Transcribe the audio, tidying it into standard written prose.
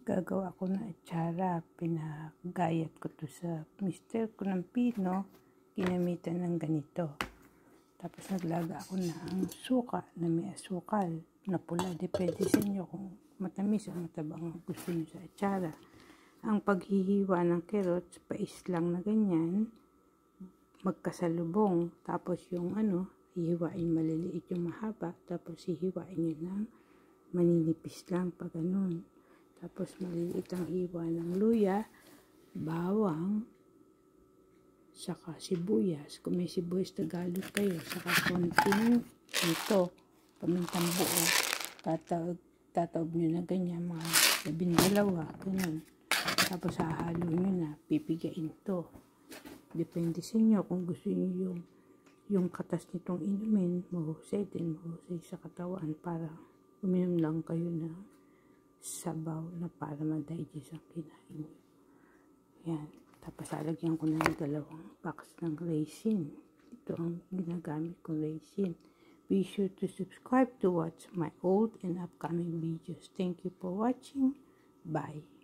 Gagawa ko na atsara. Pinagayat ko to sa mister ko ng pino. Ginamitan ng ganito. Tapos naglaga ako ng suka na may asukal na pula. Depende sa inyo kung matamis o matabang ang gusto nyo sa atsara. Ang paghihiwa ng carrots, pais lang na ganyan, magkasalubong. Tapos yung hihiwain maliliit yung mahaba. Tapos hihiwain nyo ng maninipis lang pag ganun. Tapos maliliit ang hiwa ng luya, bawang, saka sibuyas. Kung may sibuyas Tagalog kayo, saka konting pamintang buo. Tataob nyo na ganyan, mga 12, ganun. Tapos hahalo nyo na, pipigain to. Depende sa inyo kung gusto nyo yung katas nitong inumin, mahusay sa katawan para uminom lang kayo ng sabaw na para ma-digest ang kinain nyo. Yan. Tapos lalagyan ko na ng 2 packs ng raisin. Ito ang ginagamit kong raisin. Be sure to subscribe to watch my old and upcoming videos. Thank you for watching. Bye.